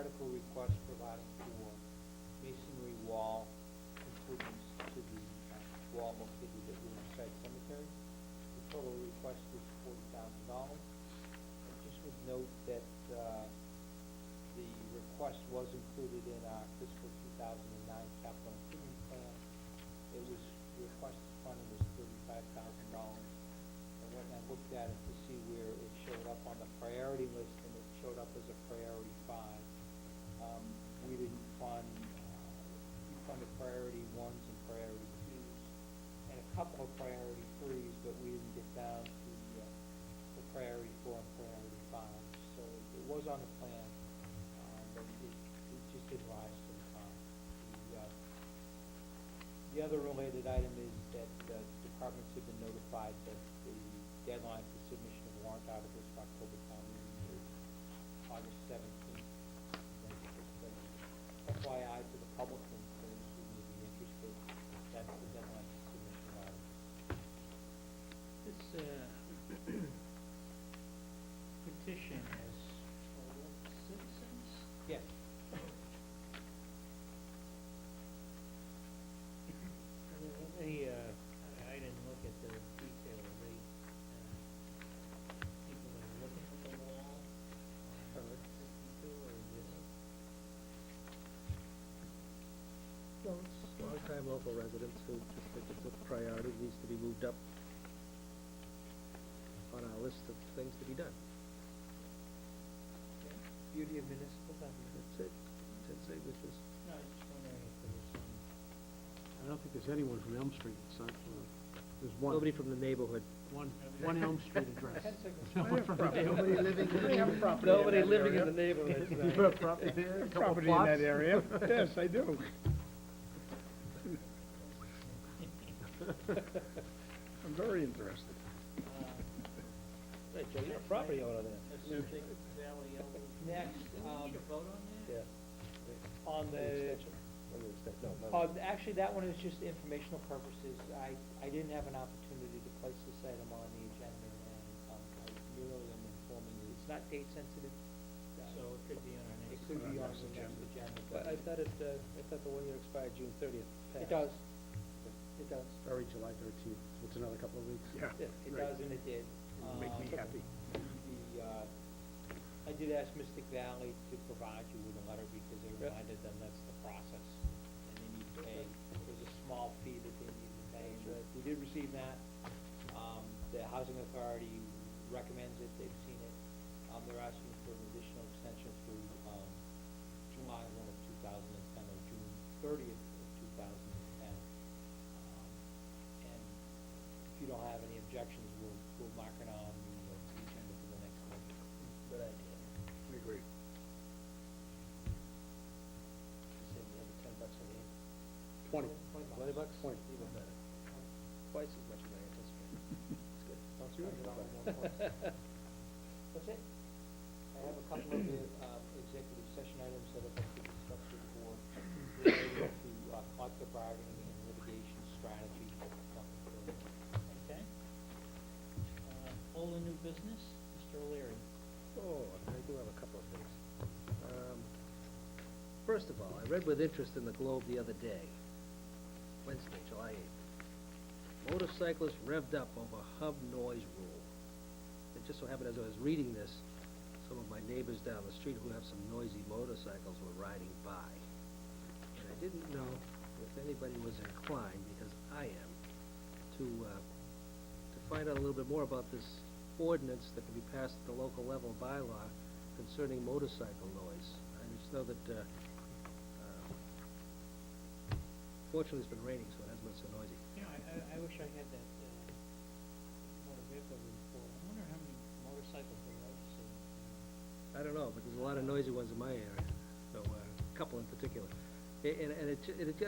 article request providing for masonry wall improvements to the wall located at Riverside Cemetery. The total request is $40,000. I just would note that the request was included in our fiscal 2009 capital improvement plan. It was, the requested funding was $35,000. I went and I looked at it to see where it showed up on the priority list, and it showed up as a priority 5. We didn't fund, we funded priority 1s and priority 2s, and a couple of priority 3s, but we didn't get down to the priority 4 and priority 5. So it was on the plan, but it just didn't rise to the top. The other related item is that departments have been notified that the deadline for submission of warrant articles for October town meeting is August 17th. FYI to the public and those who may be interested, that's the deadline for submission of articles. This petition is for citizens? Yes. I didn't look at the detail of the people that are looking at the wall on 52, or is it? Well, it's long-time local residents who just think it's a priority, needs to be moved up on our list of things to be done. Beauty of municipal government. That's it. That's it, which is, No, I was just wondering if there was some. I don't think there's anyone from Elm Street. It's not, there's one. nobody from the neighborhood. One Elm Street address. 10 seconds. No one from the Nobody living in I have a property nobody in that living in area. the neighborhood. You have property there? A couple Property in that plots? area. Yes, I do. I'm very interested. Right, Joe, you're a property owner there. Mystic Valley Elder. Next, Do we need a vote on that? Yeah. on the, actually, that one is just informational purposes. I didn't have an opportunity to place this item on the agenda, and I merely am informing you. It's not date sensitive. So it could be on our It next. could be on next the next agenda, But but I thought the 1 year expired June 30th. it does. It does. Sorry, July 13th. It's another couple of weeks. Yeah. It right. does, and it did. Make me happy. I did ask Mystic Valley to provide you with a letter because they reminded them that's the process. And they need to pay, there's a small fee that they need to pay. That's right. We did receive that. The Housing Authority recommends it, they've seen it. They're asking for an additional extension through July 1 of 2010 or June 30th of 2010. And if you don't have any objections, we'll mark it on the agenda for the next meeting. Good idea. We agree. Say we have $10 a day. 20. 20 bucks? 20. Even better. Twice as much as I anticipated. That's good. Don't spend it all in one place. That's it. I have a couple of executive session items that I'd like to discuss with the board related to collective bargaining and litigation strategy. Okay. Old and new business, Mr. O'Leary. Oh, I do have a couple of things. First of all, I read with interest in the Globe the other day, Wednesday, July 8th. Motorcyclists revved up over hub noise rule. It just so happened as I was reading this, some of my neighbors down the street who have some noisy motorcycles were riding by. And I didn't know if anybody was inclined, because I am, to find out a little bit more about this ordinance that can be passed at the local level bylaw concerning motorcycle noise. I just know that, fortunately it's been raining, so it hasn't been so noisy. You know, I wish I had that, motor vehicle report. I wonder how many motorcycles are registered. I don't know, but there's a lot of noisy ones in my area, so, a couple in particular.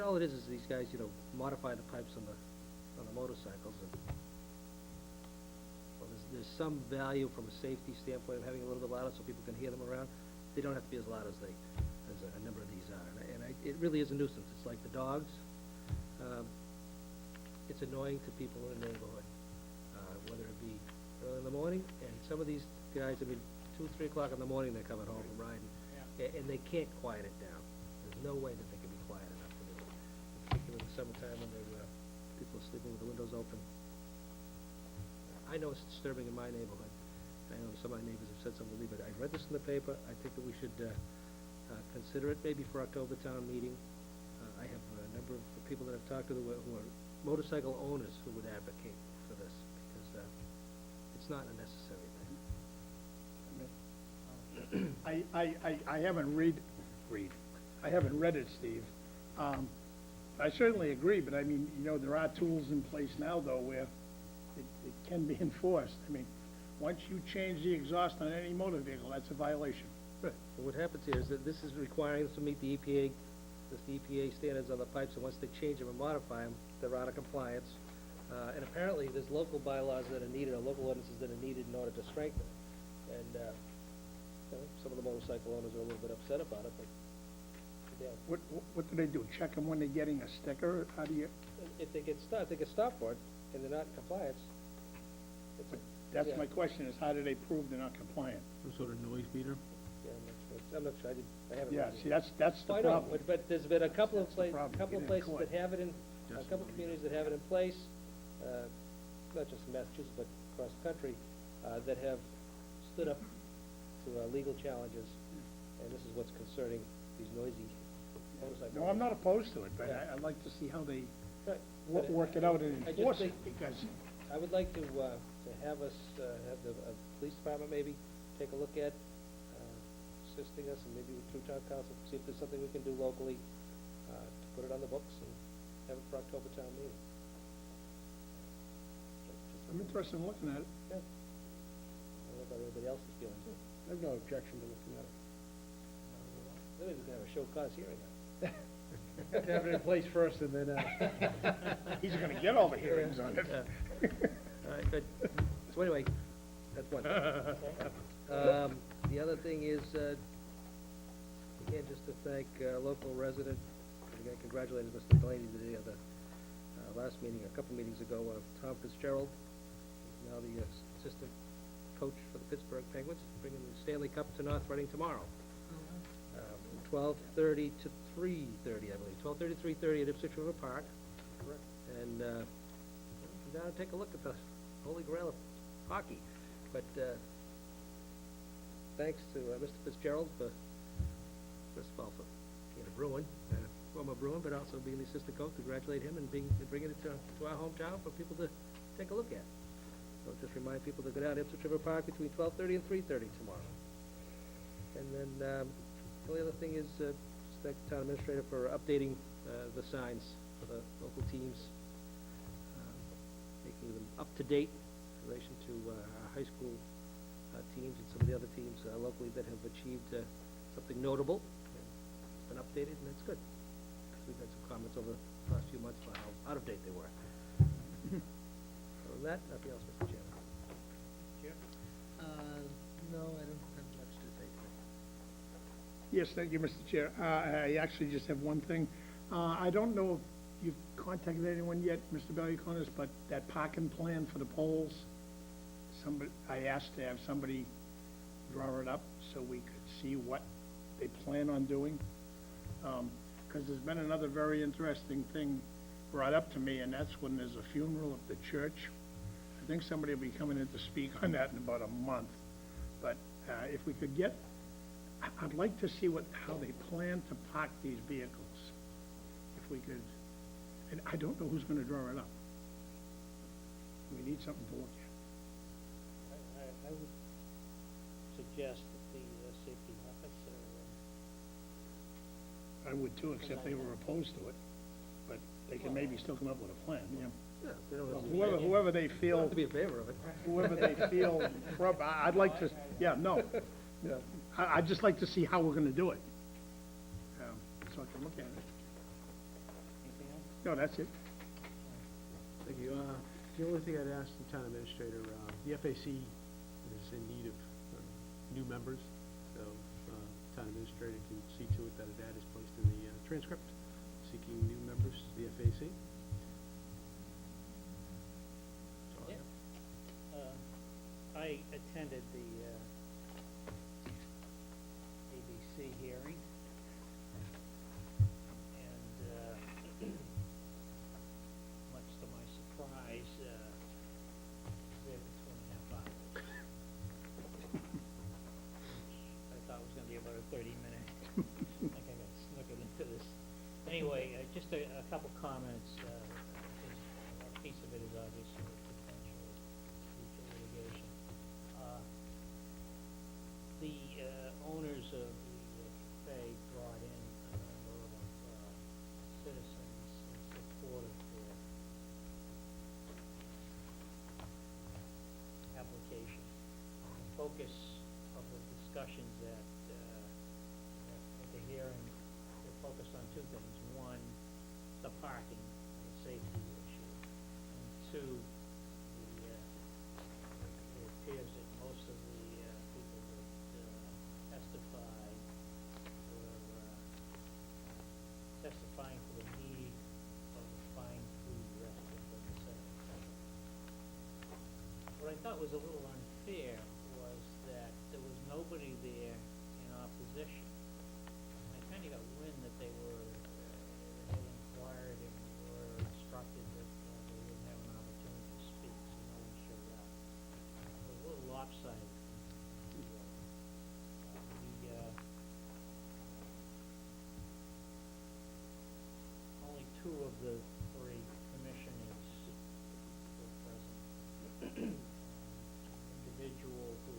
All it is these guys, modify the pipes on the motorcycles, and, well, there's some value from a safety standpoint of having a little bit louder so people can hear them around. They don't have to be as loud as a number of these are, it really is a nuisance. It's like the dogs. It's annoying to people in the neighborhood, whether it be early in the morning, and some of these guys, 2, 3 o'clock in the morning, they're coming home from riding. Yeah. and they can't quiet it down. There's no way that they can be quiet enough to do it, particularly in the summertime when they're, people are sleeping with the windows open. I know it's disturbing in my neighborhood. I know some of my neighbors have said something to me, but I read this in the paper. I think that we should, consider it maybe for October town meeting. I have a number of people that I've talked to who are motorcycle owners who would advocate for this, because, it's not a necessary thing. I haven't I haven't read it, Steve. I certainly agree, but I mean, you know, there are tools in place now, though, where it can be enforced. I mean, once you change the exhaust on any motor vehicle, that's a violation. Right. And what happens here is that this is requiring us to meet the EPA, the EPA standards on the pipes, and once they change them and modify them, they're out of compliance. And apparently, there's local bylaws that are needed, or local ordinances that are needed in order to strengthen it. And, you know, some of the motorcycle owners are a little bit upset about it, but, yeah. What do they do? Check them when they're getting a sticker? How do you, If they get stopped for it, and they're not in compliance, it's a, that's yeah. my question, is how do they prove they're not compliant? Some sort of noise meter? Yeah, I'm not sure, I haven't. Yeah, read it. see, that's the Well, I know, problem. but there's been a couple of That's the problem, couple of get in places court. that have it in, a Just couple of one communities that have it in place, not just in Massachusetts, but across the country, that have stood up to legal challenges, and this is what's concerning these noisy motorcycles. No, I'm not opposed to it, but Yeah. I'd like to see how they Right. But work it out and I just enforce it, think- because I would like to have us, have the, police department maybe take a look at, assisting us, and maybe through town council, see if there's something we can do locally, to put it on the books and have it for October town meeting. I'm interested in looking at it. Yeah. I don't know about anybody else's feelings. I have no objection to looking at it. Maybe we can have a show cause hearing on it. Have to have it in place first, and then, He's gonna get all the hearings on it. All right, good. So anyway, that's one. The other thing is, again, just to thank a local resident, and again, congratulated Mr. Delaney today at the last meeting, a couple meetings ago, Tom Fitzgerald, who's now the assistant coach for the Pittsburgh Penguins, bringing the Stanley Cup to North Reading tomorrow. 12:30 to 3:30, I believe, 12:30 to 3:30 at Ipswich River Park. Correct. And, come down and take a look at the holy grail of hockey. But, thanks to Mr. Fitzgerald for, first of all, for being a Bruin, former Bruin, but also being the assistant coach. Congratulate him and bringing it to our hometown for people to take a look at. So just remind people to go down to Ipswich River Park between 12:30 and 3:30 tomorrow. And then, the only other thing is, just thank the town administrator for updating, the signs for the local teams, making them up to date in relation to, our high school, teams and some of the other teams, locally that have achieved, something notable. And it's been updated, and that's good. We've had some comments over the last few months about how out of date they were. Other than that, nothing else, Mr. Chairman. Chair? No, I don't have much to say today. Yes, thank you, Mr. Chair. I actually just have one thing. I don't know if you've contacted anyone yet, Mr. Valiakonis, but that parking plan for the poles, I asked to have somebody draw it up so we could see what they plan on doing. Because there's been another very interesting thing brought up to me, and that's when there's a funeral at the church. I think somebody will be coming in to speak on that in about a month. But if we could get, I'd like to see how they plan to park these vehicles. If we could, and I don't know who's gonna draw it up. We need something to look at. I would suggest that the safety officer, I would too, except they were opposed to it, but they can maybe still come up with a plan, yeah. Yeah, they don't have to be, Whoever they they don't feel, have to be in favor of it. whoever they feel, I'd like to, yeah, no. Yeah. I'd just like to see how we're gonna do it. So I can look at it. anything else? No, that's it. thank you. The only thing I'd ask the town administrator, the FAC is in need of new members, so town administrator can see to it that an ad is placed in the transcript, seeking new members to the FAC. That's all I have. I attended the ABC ABCC hearing. And, much to my surprise, there for 2.5 hours. I thought it was gonna be about a 30-minute, I think I got snookered into this. Anyway, just a couple comments, because a piece of it is obviously potential future litigation. The owners of the cafe brought in a number of citizens in support of their application. The focus of the discussions at the hearing, they're focused on two things. One, the parking, the safety issue. And two, it appears that most of the people that testified were testifying for the need of a fine food restaurant on the same. What I thought was a little unfair was that there was nobody there in opposition. I kind of got wind that they were, they had inquired and were instructed that they wouldn't have an opportunity to speak, so no one showed up. It was a little lopsided. Only two of the three commissioners were present. Individual who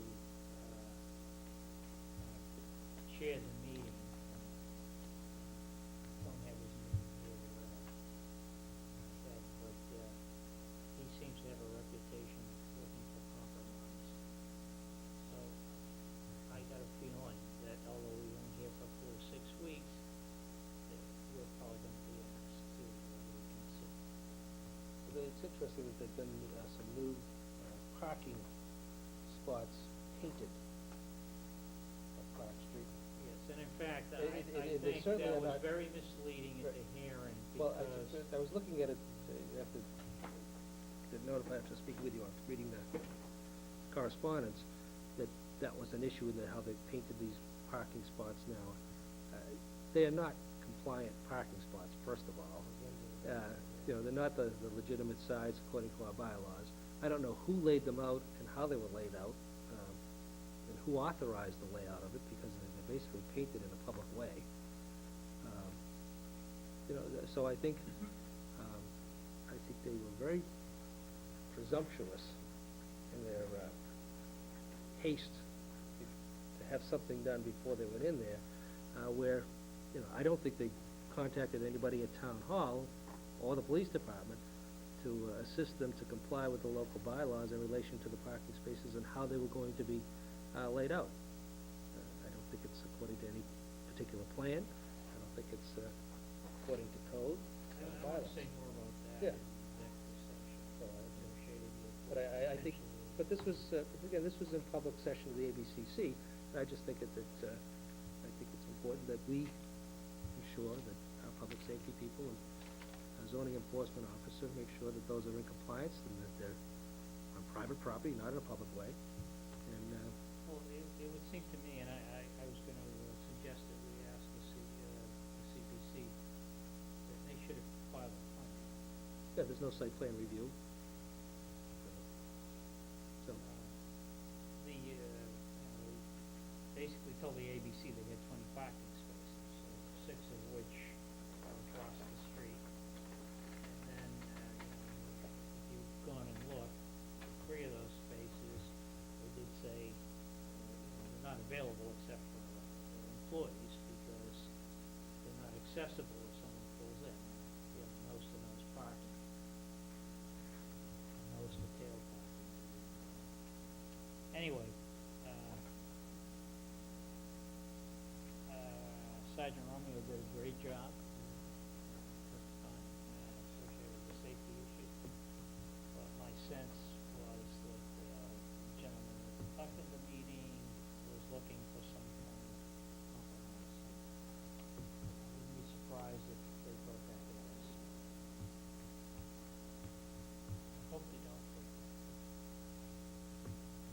chaired the meeting, don't have his name here, but he seems to have a reputation of looking for compromise. So I got a feeling that although we weren't here for 4 to 6 weeks, that we're probably gonna be asked to reconsider. It's interesting that there've been some new parking spots painted on Park Street. Yes, and in fact, They I think certainly that are was not- very misleading at the hearing, Well, because I was looking at it, after, to notify, after speaking with you, after reading the correspondence, that was an issue in how they painted these parking spots now. They are not compliant parking spots, first of all. They're not the legitimate size according to our bylaws. I don't know who laid them out and how they were laid out, and who authorized the layout of it, because they're basically painted in a public way. So I think they were very presumptuous in their haste to have something done before they went in there, where, I don't think they contacted anybody at Town Hall or the police department to assist them to comply with the local bylaws in relation to the parking spaces and how they were going to be laid out. I don't think it's according to any particular plan. I don't think it's according to code. I want to bylaws. say more about that Yeah. in the executive session, So I- associated with. But I think, but this was, again, this was in public session of the ABCC, and I just think I think it's important that we ensure that our public safety people and our zoning enforcement officer make sure that those are in compliance and that they're on private property, not in a public way. And, Well, it would seem to me, and I was gonna suggest that we ask the CPC, that they should have filed a plan. yeah, there's no site plan review. So, Basically told the ABC they had 20 parking spaces, so 6 of which are across the street. And then, if you've gone and looked, 3 of those spaces, they did say, they're not available except for their employees, because they're not accessible if someone pulls in. You have nose-to-nose parking, nose-to-tail parking. Anyway, Sergeant Romeo did a great job.